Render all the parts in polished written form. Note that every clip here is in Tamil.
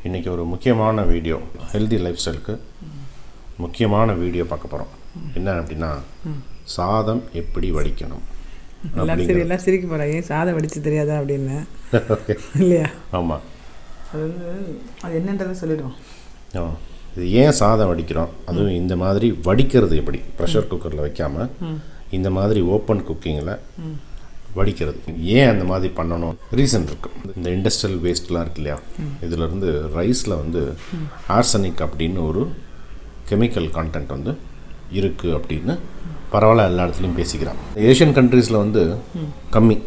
இன்றைக்கி ஒரு முக்கியமான வீடியோ, ஹெல்தி லைஃப் ஸ்டைலுக்கு முக்கியமான வீடியோ பார்க்க போகிறோம். என்ன அப்படின்னா, சாதம் எப்படி வடிக்கணும். எல்லாம் சிரிக்க போகிறேன், ஏன் சாதம் வடித்து தெரியாதா அப்படின்னு. இல்லையா? ஆமாம், அது என்னன்றதை சொல்லிவிடுவோம். இது ஏன் சாதம் வடிக்கிறோம், அதுவும் இந்த மாதிரி வடிக்கிறது எப்படி, ப்ரெஷர் குக்கரில் வைக்காமல் இந்த மாதிரி ஓப்பன் குக்கிங்கில் வடிக்கிறது ஏன் அந்த மாதிரி பண்ணணும், ரீசன் இருக்குது. இந்த இண்டஸ்ட்ரியல் வேஸ்ட்லாம் இருக்கு இல்லையா, இதிலேருந்து ரைஸில் வந்து ஆர்சனிக் அப்படின்னு ஒரு கெமிக்கல் கான்டென்ட் வந்து இருக்குது அப்படின்னு பரவாயில்ல எல்லா இடத்துலையும் பேசிக்கிறாங்க. ஏஷியன் கண்ட்ரீஸில் வந்து கம்மி,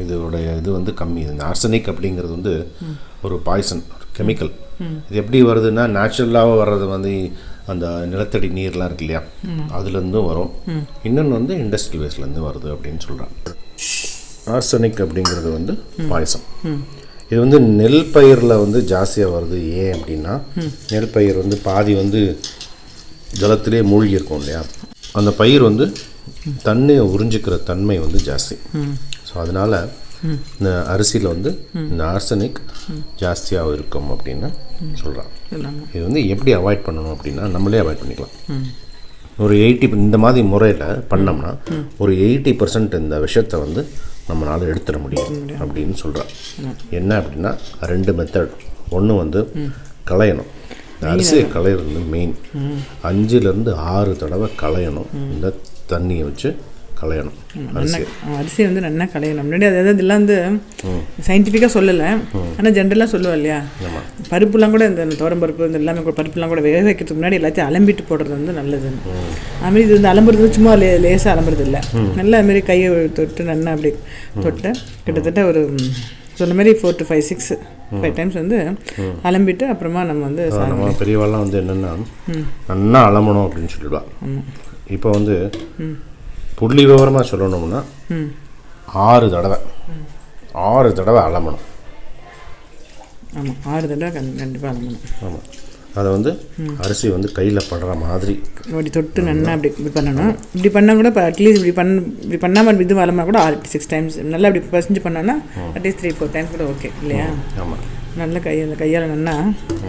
இதோடைய இது வந்து கம்மி. இந்த ஆர்சனிக் அப்படிங்கிறது வந்து ஒரு பாய்சன், ஒரு கெமிக்கல். இது எப்படி வருதுன்னா, நேச்சுரலாக வர்றது வந்து அந்த நிலத்தடி நீர்லாம் இருக்கு இல்லையா, அதுலேருந்தும் வரும். இன்னொன்று வந்து இண்டஸ்ட்ரியல் வேஸ்ட்லேருந்து வருது அப்படின்னு சொல்கிறாங்க. ஆர்சனிக் அப்படிங்கிறது வந்து பாய்சன். இது வந்து நெல் பயிரில் வந்து ஜாஸ்தியாக வருது. ஏன் அப்படின்னா, நெல் பயிர் வந்து பாதி வந்து ஜலத்திலே மூழ்கி இருக்கும் இல்லையா, அந்த பயிர் வந்து தண்ணியை உறிஞ்சிக்கிற தன்மை வந்து ஜாஸ்தி. ஸோ அதனால் இந்த அரிசியில் வந்து இந்த ஆர்சனிக் ஜாஸ்தியாக இருக்கும் அப்படின்னு சொல்கிறாங்க. இது வந்து எப்படி அவாய்ட் பண்ணணும் அப்படின்னா, நம்மளே அவாய்ட் பண்ணிக்கலாம். ஒரு 80 இந்த மாதிரி முறையில் பண்ணோம்னா ஒரு 80% இந்த விஷயத்தை வந்து நம்மளால் எடுத்துட முடியும் அப்படின்னு சொல்கிறேன். என்ன அப்படின்னா, 2 மெத்தட். ஒன்று வந்து களையணும். இந்த அரிசியை களையிறது மெயின். 5 to 6 தடவை களையணும். இந்த தண்ணியை வச்சு களையணும். அரிசி வந்து நல்லா களையணும். முன்னாடி அதாவது இதெல்லாம் வந்து சயின்டிஃபிக்காக சொல்லலை, ஆனால் ஜென்ரலாக சொல்லுவோம் இல்லையா. பருப்புலாம் கூட இந்த துவரம்பருப்பு இந்த எல்லாமே கூட பருப்புலாம் கூட வேக வைக்கிறதுக்கு முன்னாடி எல்லாத்தையும் அலம்பிட்டு போடுறது வந்து நல்லது. அதுமாரி இது வந்து அலம்புறது சும்மா லேசாக அலம்புறது இல்லை, நல்லா அதுமாரி கையை தொட்டு நல்லா அப்படி தொட்டு கிட்டத்தட்ட ஒரு சொன்ன மாதிரி 4 to 5 டைம்ஸ் வந்து அலம்பிட்டு அப்புறமா நம்ம வந்து பெரியவாள்லாம் வந்து என்னென்னா நல்லா அலம்பணும் அப்படின்னு சொல்லிடுவா. இப்போ வந்து புள்ளி விவரமாக சொல்லணும்னா 6 தடவை அலம்பணும். ஆமாம், 6 தடவை கண்டிப்பாக அலம்பணும். ஆமாம், அதை வந்து அரிசி வந்து கையில் படுற மாதிரி அப்படி தொட்டு நல்லா அப்படி இப்படி பண்ணணும். இப்படி பண்ணால் கூட இப்போ அட்லீஸ்ட் இப்படி பண்ணாமல் இது அலம்பினா கூட 6 times நல்லா இப்படி பசஞ்சு பண்ணோன்னா அட்லீஸ்ட் 3-4 times கூட ஓகே இல்லையா. ஆமாம், நல்லா அந்த கையால் நல்லா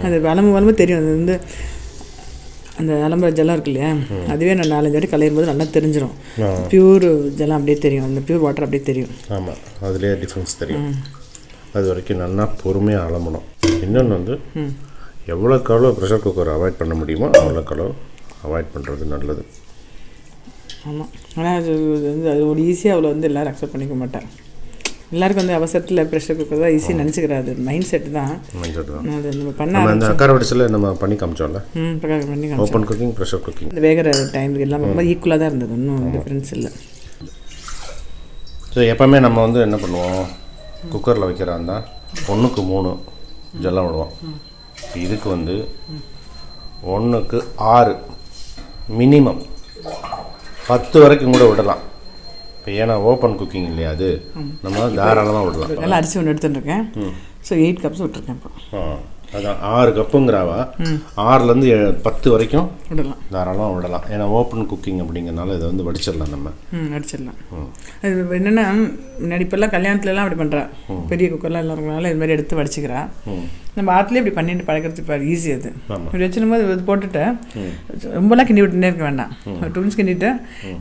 அது அலம்பு தெரியும். அது வந்து அந்த அலம்புற ஜலம் இருக்கு இல்லையா, அதுவே நான் 4-5 வாட்டி கலையும் போது நல்லா தெரிஞ்சிடும். பியூர் ஜலம் அப்படியே தெரியும், அந்த பியூர் வாட்டர் அப்படியே தெரியும். ஆமாம், அதுலேயே டிஃப்ரென்ஸ் தெரியும். அது வரைக்கும் நல்லா பொறுமையாக அலம்பணும். இன்னொன்று வந்து எவ்வளோக்கு எவ்வளோ ப்ரெஷர் குக்கர் அவாய்ட் பண்ண முடியுமோ அவ்வளோக்கு எவ்வளோ அவாய்ட் பண்ணுறது நல்லது. ஆமாம், ஆனால் அது வந்து அது ஒரு ஈஸியாக அவ்வளோ வந்து எல்லோரும் அக்செப்ட் பண்ணிக்க மாட்டேன். எல்லாருக்கும் வந்து அவசரத்தில் ப்ரெஷர் குக்கர் தான் ஈஸியாக நினச்சிக்கிறாரு. மைண்ட் செட் தான். அது நம்ம பண்ண அந்த அக்காரவடிசில் நம்ம பண்ணி காமிச்சோம்ல, பண்ணி காமிச்சோம். ஓப்பன் குக்கிங், ப்ரெஷர் குக்கிங், இந்த வேகிற டைமுக்கு எல்லாம் ரொம்ப ஈக்குவலாக தான் இருந்தது, ஒன்றும் டிஃப்ரென்ஸ் இல்லை. ஸோ எப்போவுமே நம்ம வந்து என்ன பண்ணுவோம், குக்கரில் வைக்கிறாந்தா 1க்கு 3 ஜலம் விடுவோம். இதுக்கு வந்து 1க்கு 6 மினிமம் 10 வரைக்கும் கூட விடலாம். இப்போ ஏன்னா ஓப்பன் குக்கிங் இல்லையா, அது நம்ம தாராளமாக விடலாம். நல்லா அரிசி ஒன்று எடுத்துட்டுருக்கேன். ஸோ 8 cups விட்டுருக்கேன். இப்போ அதான் 6 கப்புங்கிறாவா, 6லேருந்து 10 வரைக்கும் விடலாம், தாராளமாக விடலாம். ஏன்னா ஓப்பன் குக்கிங் அப்படிங்கிறனால இதை வந்து வடிச்சிடலாம், நம்ம வடிச்சிடலாம். அது என்னென்னா, முன்னாடி இப்போல்லாம் கல்யாணத்துலலாம் அப்படி பண்ணுறா, பெரிய குக்கர்லாம் எல்லாம் இருக்கனால இது மாதிரி எடுத்து வடிச்சிக்கிறா. நம்ம ஆற்றுலேயே இப்படி பண்ணிட்டு பழக்கிறதுக்கு பாரு ஈஸி. அது இப்படி வச்சுடும் போது இது போட்டுட்டு ரொம்பலாம் கிண்டி விட்டுனே இருக்க வேண்டாம். 2 minutes கிண்டிட்டு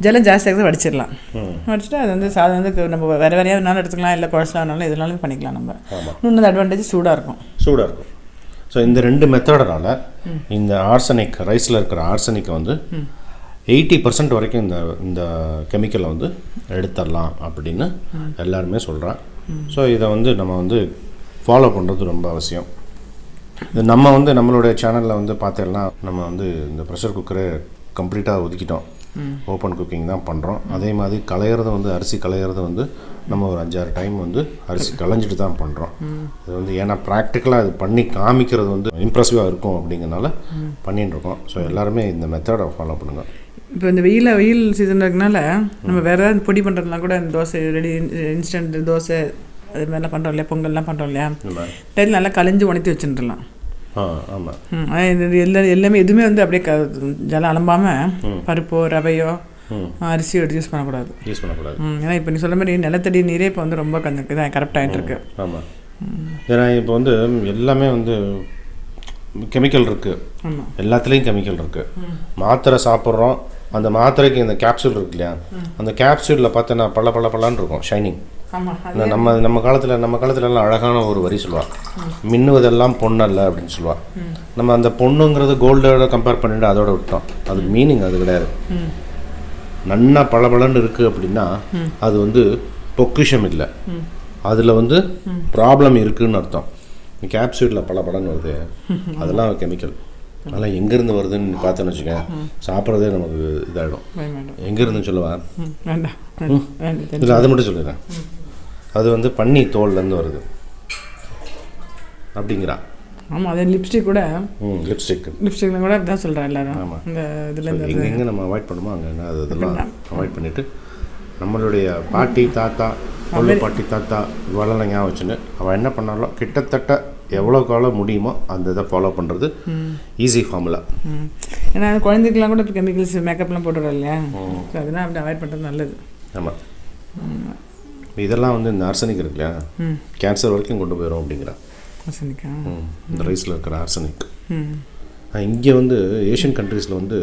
ஜலம் ஜாஸ்தியாக வடிச்சிடலாம். வடிச்சிட்டு அது வந்து சாதம் வந்து நம்ம வேறு வேறையாக வேணாலும் எடுத்துக்கலாம், இல்லை குழச்சலாம்னாலும் எதுனாலும் பண்ணிக்கலாம். நம்ம இன்னொன்று அட்வான்டேஜ் சூடாக இருக்கும். ஸோ இந்த 2 மெத்தடனால இந்த ஆர்சனிக், ரைஸில் இருக்கிற ஆர்சனிக்கை வந்து 80% வரைக்கும் இந்த கெமிக்கலை வந்து எடுத்துடலாம் அப்படின்னு எல்லாருமே சொல்கிறான். ஸோ இதை வந்து நம்ம வந்து ஃபாலோ பண்ணுறது ரொம்ப அவசியம். இது நம்ம வந்து நம்மளுடைய சேனலில் வந்து பார்த்தோம்னா, நம்ம வந்து இந்த ப்ரெஷர் குக்கரை கம்ப்ளீட்டாக ஒதுக்கிட்டோம், ஓப்பன் குக்கிங் தான் பண்ணுறோம். அதே மாதிரி களையிறது வந்து அரிசி களையிறது வந்து நம்ம ஒரு 5-6 டைம் வந்து அரிசி களைஞ்சிட்டு தான் பண்ணுறோம். இது வந்து ஏன்னா ப்ராக்டிக்கலாக இது பண்ணி காமிக்கிறது வந்து இம்ப்ரெசிவாக இருக்கும் அப்படிங்கிறனால பண்ணிட்டு இருக்கோம். ஸோ எல்லாருமே இந்த மெத்தடை ஃபாலோ பண்ணுங்கள். இப்போ இந்த வெயில் சீசன் இருக்கனால நம்ம வேறு ஏதாவது பொடி பண்ணுறதுலாம் கூட இந்த தோசை ரெடி, இன்ஸ்டன்ட் தோசை அது மாதிரிலாம் பண்ணுறோம் இல்லையா, பொங்கல்லாம் பண்ணுறோம் இல்லையா, டைத்தில் நல்லா களைஞ்சி உணர்த்தி வச்சுட்டுலாம். எல்லாமே எதுவுமே வந்து அப்படியே ஜலம் அலம்பாமல் பருப்போ ரவையோ அரிசி எடுத்து யூஸ் பண்ணக்கூடாது. ஏன்னா இப்போ நீ சொல்ல மாதிரி நிலத்தடி நீரே இப்போ வந்து ரொம்ப கொஞ்சம் இதாக கரெக்ட் ஆகிட்டு இருக்கு. ஏன்னா இப்போ வந்து எல்லாமே வந்து கெமிக்கல் இருக்குது, எல்லாத்துலேயும் கெமிக்கல் இருக்குது. மாத்திரை சாப்பிட்றோம், அந்த மாத்திரைக்கு இந்த கேப்சூல் இருக்கு இல்லையா, அந்த கேப்சூலில் பார்த்தா பல்லான்னு இருக்கும், ஷைனிங். நம்ம காலத்துலலாம் அழகான ஒரு வரி சொல்லுவாள், மின்னுவதெல்லாம் பொண்ணல்ல அப்படின்னு சொல்லுவாள். நம்ம அந்த பொண்ணுங்கிறது கோல்டோட கம்பேர் பண்ணிட்டு அதோட விட்டோம். அது மீனிங் அது கிடையாது. நன்னா பளபளன்னு இருக்குது அப்படின்னா அது வந்து பொக்கிஷம் இல்லை, அதில் வந்து ப்ராப்ளம் இருக்குதுன்னு அர்த்தம். கேப்சூலில் பளபளன்னு வருது, அதெல்லாம் கெமிக்கல். அதெல்லாம் எங்கேருந்து வருதுன்னு பார்த்தோன்னு வச்சுக்கேன், சாப்பிட்றதே நமக்கு இதாகிடும். எங்கேருந்து சொல்லுவேன் இல்லை, அது மட்டும் சொல்லிடுறேன். அது வந்து பன்னி தோல்லேருந்து வருது அப்படிங்கிறா. ஆமாம், அதே லிப்ஸ்டிக் கூட லிப்ஸ்டிக்கில் கூட தான் சொல்கிறேன் எல்லாரும். ஆமாம், இந்த இதில் எங்கே நம்ம அவாய்ட் பண்ணுமோ அங்கே என்ன அதெல்லாம் அவாய்ட் பண்ணிவிட்டு நம்மளுடைய பாட்டி தாத்தா பாட்டி தாத்தா இவளெல்லாம் ஞாபகம் வச்சுன்னு அவள் என்ன பண்ணாலும் கிட்டத்தட்ட எவ்வளோக்கு எவ்வளோ முடியுமோ அந்த இதை ஃபாலோ பண்ணுறது ஈஸி ஃபார்முலா. ஏன்னா குழந்தைக்கெலாம் கூட இப்போ கெமிக்கல்ஸ் மேக்கப்லாம் போட்டுறோம் இல்லையா, ஸோ அதெல்லாம் அப்படி அவாய்ட் பண்ணுறது நல்லது. ஆமாம், இதெல்லாம் வந்து இந்த ஆர்சனிக் இருக்கு இல்லையா, கேன்சர் வரைக்கும் கொண்டு போயிடும் அப்படிங்கிறா. ஆர்சனிக்கா? இந்த ரைஸில் இருக்கிற ஆர்சனிக். இங்கே வந்து ஏஷியன் கண்ட்ரீஸில் வந்து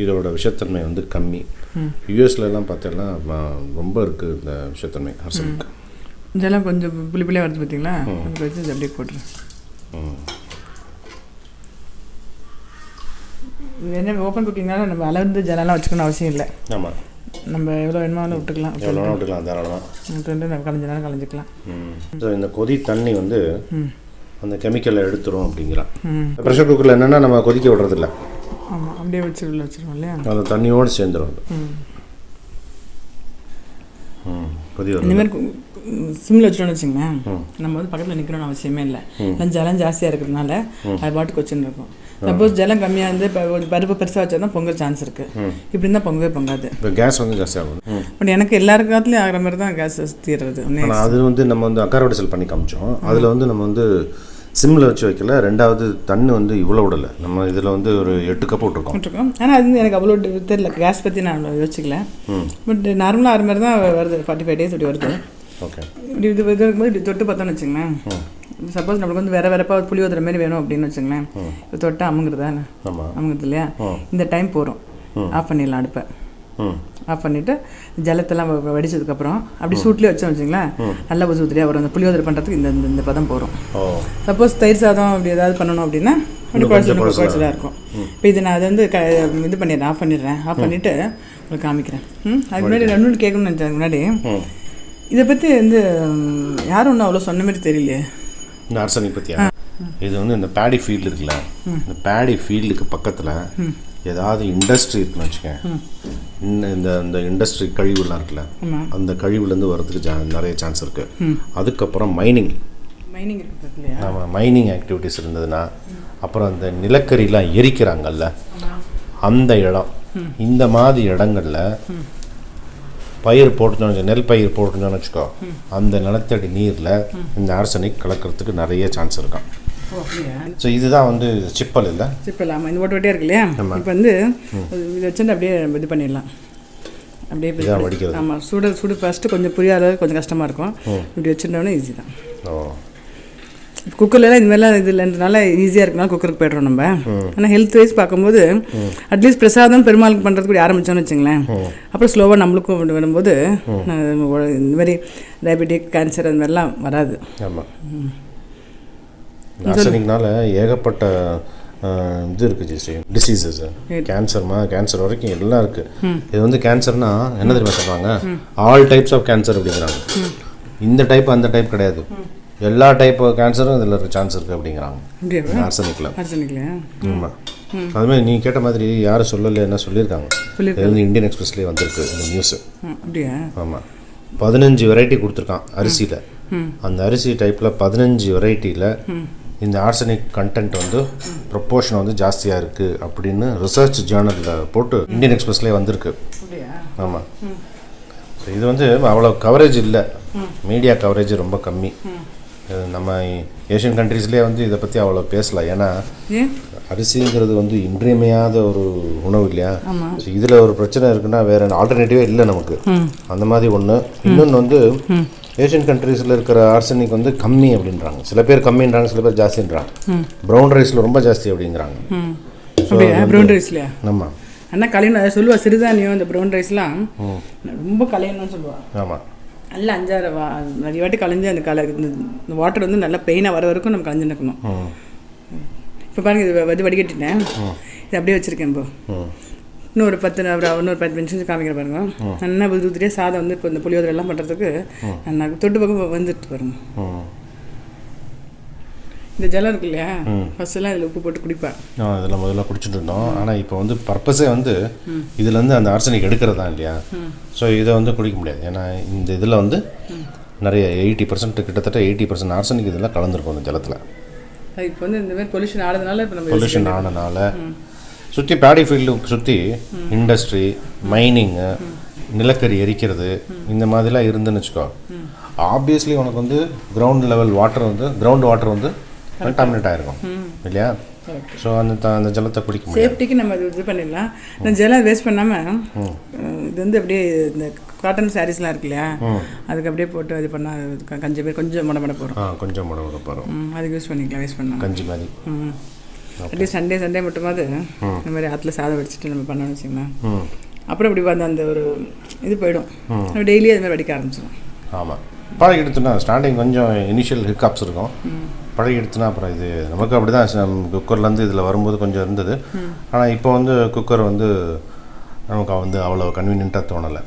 இதோட விஷத்தன்மை வந்து கம்மி. யூஎஸ்லலாம் பார்த்தோன்னா ரொம்ப இருக்குது இந்த விஷத்தன்மை ஆர்சனிக். இதெல்லாம் கொஞ்சம் புளிப்புளியாக வருது பார்த்தீங்களா, அதுக்கு வச்சு அப்படியே போட்டுருங்க. இது என்ன ஓப்பன் குக்கிங்னால நம்ம அளந்து ஜலம்லாம் வச்சுக்கணும் அவசியம் இல்லை. ஆமாம், நம்ம எவ்வளோ வேணுமாலும் விட்டுக்கலாம், தாராளமாக நம்ம கலைஞ்சினாலும் கலைஞ்சிக்கலாம். ஸோ இந்த கொதி தண்ணி வந்து அந்த கெமிக்கலை எடுத்துரும் அப்படிங்கிறான். ப்ரெஷர் குக்கரில் என்னென்னா நம்ம கொதிக்க விடுறதில்ல. ஆமாம், அப்படியே வச்சுருவோம் இல்லையா, அந்த தண்ணியோடு சேர்ந்துடும். கொதி வரும். இந்த மாதிரி சிம்மில் வச்சுட்டோன்னு வச்சுங்களேன், நம்ம வந்து பக்கத்தில் நிற்கணும்னு அவசியமே இல்லை. ஜலம் ஜாஸ்தியாக இருக்கிறதுனால அது பாட்டுக்கு வச்சுன்னு இருக்கும். சப்போஸ் ஜலம் கம்மியாக இருந்து பருப்பு பெருசாக வச்சா தான் பொங்க சான்ஸ் இருக்குது. இப்படி இருந்தால் பொங்கவே பொங்காது. இப்போ கேஸ் வந்து ஜாஸ்தியாகும். பட் எனக்கு எல்லாருக்காத்துலேயும் ஆகிற மாதிரி தான் கேஸ் தீர்றது. அது வந்து நம்ம வந்து அக்காரோட செல் பண்ணி காமிச்சோம். அதில் வந்து நம்ம வந்து சிம்மில் வச்சு வைக்கல. ரெண்டாவது தண்ணி வந்து இவ்வளோ விடலை. நம்ம இதில் வந்து ஒரு 8 கப் விட்டுருக்கோம். ஆனால் அது எனக்கு அவ்வளோ தெரியல, கேஸ் பற்றி நான் அவ்வளோ யோசிக்கல. பட் நார்மலாக ஆகிற மாதிரி தான் வருது. 45 days இப்படி வருது. ஓகே, இப்படி இது இருக்கும்போது இப்படி தொட்டு பார்த்தோன்னு வச்சுங்களேன், சப்போஸ் நம்மளுக்கு வந்து வேறு வேறப்பா புளி ஊற்றுற மாதிரி வேணும் அப்படின்னு வச்சுங்களேன், இப்போ தொட்டால் அமுங்குறதா அமுங்குறது இல்லையா, இந்த டைம் போகிறோம். ஆஃப் பண்ணிடலாம் அடுப்பை. ஆஃப் பண்ணிவிட்டு ஜலத்தெல்லாம் வடித்ததுக்கப்புறம் அப்படி சூட்லேயே வச்சோம் வச்சுங்களேன், நல்லா ஊற்றி ஊற்றியாக வரும். அந்த புளியோதரை பண்ணுறதுக்கு இந்த பதம் போகிறோம். சப்போஸ் தயிர் சாதம் அப்படி ஏதாவது பண்ணணும் அப்படின்னா அப்படி குழச்சலாக இருக்கும். இப்போ இது நான் அதை வந்து இது பண்ணிடுறேன், ஆஃப் பண்ணிடுறேன். ஆஃப் பண்ணிவிட்டு உங்களுக்கு காமிக்கிறேன். அதுக்கு முன்னாடி ரெண்டு கேட்கணும்னு நினச்சேன். முன்னாடி இதை பற்றி வந்து யாரும் ஒன்றும் அவ்வளோ சொன்ன மாதிரி தெரியலையே, இந்த ஆர்சனிக் பற்றியா. இது வந்து இந்த பேடி ஃபீல்டு இருக்குல்ல, இந்த பேடி ஃபீல்டுக்கு பக்கத்தில் ஏதாவது இண்டஸ்ட்ரி இருக்குன்னு வச்சுக்கேன், இந்த இண்டஸ்ட்ரி கழிவுலாம் இருக்குல்ல, அந்த கழிவுலேருந்து வர்றதுக்கு நிறைய சான்ஸ் இருக்குது. அதுக்கப்புறம் மைனிங் இருக்குது இல்லையா, ஆமாம், மைனிங் ஆக்டிவிட்டீஸ் இருந்ததுன்னா, அப்புறம் அந்த நிலக்கரிலாம் எரிக்கிறாங்கல்ல அந்த இடம், இந்த மாதிரி இடங்களில் பயிர் போட்டுச்சோன்னு, நெல் பயிர் போட்டுச்சோன்னு வச்சுக்கோ, அந்த நிலத்தடி நீரில் இந்த ஆர்சனிக் கலக்கிறதுக்கு நிறைய சான்ஸ் இருக்கான். ஸோ இதுதான் வந்து சிப்பல் இல்லை, சிப்பல். ஆமாம், இந்த ஓட்டு ஓட்டியாக இருக்கு இல்லையா. இப்போ வந்து இதை வச்சுட்டு அப்படியே இது பண்ணிடலாம், அப்படியே வடிக்கிறது. ஆமாம், சுடு ஃபஸ்ட்டு கொஞ்சம் புரியாத கொஞ்சம் கஷ்டமாக இருக்கும். இப்படி வச்சுட்டோன்னா ஈஸி தான். குக்கர்லாம் இது மாதிரிலாம் இது இல்லைன்றனால ஈஸியாக இருக்குனால குக்கருக்கு போய்ட்றோம் நம்ம. ஆனால் ஹெல்த் வைஸ் பார்க்கும்போது அட்லீஸ்ட் பிரசாதம் பெருமாளுக்கு பண்ணுறதுக்கு ஆரம்பித்தோன்னு வச்சுங்களேன், அப்புறம் ஸ்லோவாக நம்மளுக்கும் வரும்போது இந்த மாதிரி டயபெட்டிக், கேன்சர் அந்த மாதிரிலாம் வராது. ஆமாம், ஆர்சனிக்னால ஏகப்பட்ட இது இருக்குது, டிசீசஸ், கேன்சர் வரைக்கும் எல்லாம் இருக்குது. இது வந்து கேன்சர்னா என்ன தெரியுமா சொல்கிறாங்க, ஆல் டைப்ஸ் ஆஃப் கேன்சர் அப்படிங்கிறாங்க. இந்த டைப் அந்த டைப் கிடையாது, எல்லா டைப் கேன்சரும் இதில் இருக்க சான்ஸ் இருக்குது அப்படிங்கிறாங்க ஆர்சனிக்கில். ஆமாம், அதுமாதிரி நீ கேட்ட மாதிரி யாரும் சொல்லலை, என்ன சொல்லியிருக்காங்க, இது வந்து இந்தியன் எக்ஸ்பிரஸ்லேயே வந்திருக்கு இந்த நியூஸு. ஆமாம், 15 வெரைட்டி கொடுத்துருக்கான் அரிசியில். அந்த அரிசி டைப்பில் 15 வெரைட்டியில் இந்த ஆர்சனிக் கண்டென்ட் வந்து ப்ரொப்போர்ஷன் வந்து ஜாஸ்தியாக இருக்குது அப்படின்னு ரிசர்ச் ஜேர்னலில் போட்டு இந்தியன் எக்ஸ்பிரஸ்லேயே வந்திருக்கு. ஆமாம், இது வந்து அவ்வளோ கவரேஜ் இல்லை, மீடியா கவரேஜ் ரொம்ப கம்மி. நம்ம ஏஷியன் கண்ட்ரீஸ்லேயே வந்து இதை பற்றி அவ்வளோ பேசலாம். ஏன்னா அரிசிங்கிறது வந்து இன்றியமையாத ஒரு உணவு இல்லையா. ஸோ இதில் ஒரு பிரச்சனை இருக்குன்னா வேறு ஆல்டர்னேட்டிவே இல்லை நமக்கு. அந்த மாதிரி ஒன்று. இன்னொன்று வந்து ஏஷியன் கண்ட்ரீஸில் இருக்கிற ஆர்சனிக் வந்து கம்மி அப்படின்றாங்க. சில பேர் கம்மின்றாங்க, சில பேர் ஜாஸ்தின்றாங்க. ப்ரௌன் ரைஸில் ரொம்ப ஜாஸ்தி அப்படிங்கிறாங்க. ப்ரௌன் ரைஸ்லையா? ஆமாம். ஆனால் கலையணும் அதை சொல்லுவா. சிறுதானியம் இந்த ப்ரௌன் ரைஸ்லாம் ரொம்ப கலையணும்னு சொல்லுவாள். ஆமாம். நல்லா 5-6 நிறைய வாட்டி கலைஞ்சி அந்த இந்த வாட்டர் வந்து நல்லா பெயினாக வர வரைக்கும் நம்ம கலைஞ்சு நிற்கணும். இப்போ பாருங்கள், இது வடிகட்டினேன், இது அப்படியே வச்சுருக்கேன். இப்போ இன்னொரு 10 நிமிஷம் காமிக்கிற பாருங்க. நல்லா உதிரியாக சாதம் வந்து இப்போ இந்த புளியோதரை எல்லாம் பண்ணுறதுக்கு நல்லா தொட்டு பக்கம் வந்துட்டு பாருங்க. இந்த ஜலம் இருக்கு இல்லையா, ஃபஸ்ட்டெல்லாம் இதில் உப்பு போட்டு குடிப்பேன். இதெல்லாம் முதல்ல குடிச்சிட்டு இருந்தோம். ஆனால் இப்போ வந்து பர்பஸே வந்து இதுலேருந்து அந்த ஆர்சனிக் எடுக்கிறது தான் இல்லையா. ஸோ இதை வந்து குடிக்க முடியாது. ஏன்னா இந்த இதில் வந்து நிறைய 80% கிட்டத்தட்ட 80% ஆர்சனிக் இதெல்லாம் கலந்துருக்கும் இந்த ஜலத்தில். இப்போ வந்து இந்த மாதிரி பொல்யூஷன் ஆனதுனால இப்போ நம்ம பொல்யூஷன் ஆனதுனால சுற்றி பேடி ஃபீல்டு சுற்றி இண்டஸ்ட்ரி, மைனிங்கு, நிலக்கரி எரிக்கிறது இந்த மாதிரிலாம் இருந்துன்னு வச்சுக்கோ, ஆப்வியஸ்லி உனக்கு வந்து கிரவுண்ட் வாட்டர் வந்து கண்டாமினேட் ஆகிருக்கும் இல்லையா. ஸோ அந்த ஜலத்தை குடிக்க முடியும். சேஃப்டிக்கு நம்ம இது பண்ணிடலாம். இந்த ஜலம் வேஸ்ட் பண்ணாமல் இது வந்து அப்படியே இந்த காட்டன் சாரீஸ்லாம் இருக்கு இல்லையா, அதுக்கு அப்படியே போட்டு இது பண்ணால் கொஞ்சம் முடமுட போகிறோம். கொஞ்சம் முடமுட போகிறோம். அதுக்கு யூஸ் பண்ணிக்கலாம், வேஸ்ட் பண்ணலாம். கஞ்சி மாதிரி அட்லீஸ்ட் சண்டே மட்டுமாவது இந்த மாதிரி ஆற்றுல சாதம் வடிச்சிட்டு நம்ம பண்ணோம்னு வச்சுக்கலாம். அப்புறம் இப்படி வந்து அந்த ஒரு இது போயிடும். டெய்லி அது மாதிரி வடிக்க ஆரம்பிச்சிடும். ஆமாம். பழகி எடுத்துனா ஸ்டார்டிங் கொஞ்சம் இனிஷியல் ஹிக்காப்ஸ் இருக்கும். பழகி எடுத்துனா அப்புறம் இது நமக்கு அப்படி தான் குக்கர்லேருந்து இதில் வரும்போது கொஞ்சம் இருந்தது. ஆனால் இப்போ வந்து குக்கர் வந்து நமக்கு வந்து அவ்வளோ கன்வீனியண்ட்டாக தோணலை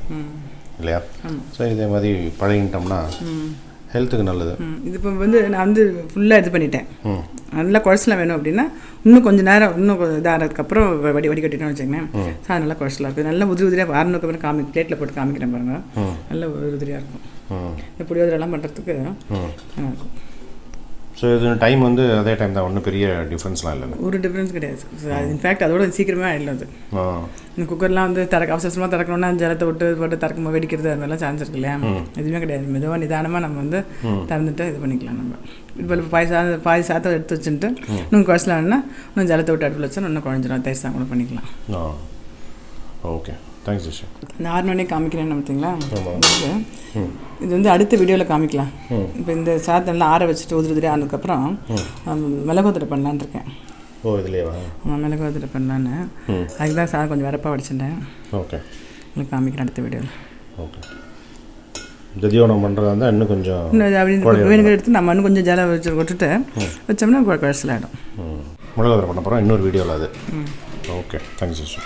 இல்லையா. ஸோ இதே மாதிரி பழகிட்டோம்னா ஹெல்த்துக்கு நல்லது. இது இப்போ வந்து நான் வந்து ஃபுல்லாக இது பண்ணிட்டேன். நல்லா குழச்சலாம் வேணும் அப்படின்னா இன்னும் கொஞ்சம் நேரம் இன்னும் இதாகிறதுக்கப்புறம் வடிகட்டிட்டோம்னு வச்சுக்கோங்களேன், சாதம் நல்லா குழச்சலாம் இருக்குது. நல்லா உதிரியாக வாரணுக்கு அப்புறம் பிளேட்டில் போட்டு காமிக்கிறேன் பாருங்கள். நல்லா உதிரியாக இருக்கும். இந்த புளியோதரெல்லாம் பண்ணுறதுக்கு நல்லா இருக்கும். ஸோ இது டைம் வந்து அதே டைம் தான், ஒன்றும் பெரிய டிஃப்ரென்ஸ்லாம் இல்லை. ஒரு டிஃப்ரென்ஸ் கிடையாது. இன்ஃபேக்ட் அதோட சீக்கிரமே ஆகிடும். அது இந்த குக்கர்லாம் வந்து அவசரமாக திறக்கணும்னா ஜலத்தை போட்டு திறக்கும்போது வெடிக்கிறது அது மாதிரிலாம் சான்ஸ் இருக்கு இல்லையா. எதுவுமே கிடையாது. மெதுவாக நிதானமாக நம்ம வந்து திறந்துட்டு இது பண்ணிக்கலாம். நம்ம இப்போ பாதி சாதத்தை எடுத்து வச்சுட்டு இன்னும் குழச்சலாம்னா இன்னும் ஜலத்தை விட்டு அடுப்பில் வச்சா இன்னும் குழஞ்சிடும். தயிர் சாதம் கூட பண்ணிக்கலாம். Okay, thanks Jisha. இந்த 6 மணிக்கு காமிக்கிறேன்னு பார்த்தீங்களா. இது வந்து அடுத்த வீடியோவில் காமிக்கலாம். இப்போ இந்த சாதத்தை நல்லா ஆற வச்சுட்டு உதிரி ஆனதுக்கப்புறம் மிளகுவத்தடை பண்ணலான்னு இருக்கேன். இதுலேயே மிளகுவத்தடை பண்ணலான்னு அதுக்கு தான் சாதம் கொஞ்சம் வரப்பாக வச்சுட்டேன். ஓகே, உங்களுக்கு காமிக்கிறேன் அடுத்த வீடியோவில். ஓகே. ததியோனம் பண்ணுறதா இருந்தால் இன்னும் கொஞ்சம் அப்படின்னு வேணுங்கிற எடுத்து நம்ம இன்னும் கொஞ்சம் ஜலம் விட்டுட்டு வச்சோம்னா குழச்சலாகிடும். மிளகுவத்தடை பண்ண போகிறோம் இன்னொரு வீடியோவில் அது. Okay, thanks Jisha.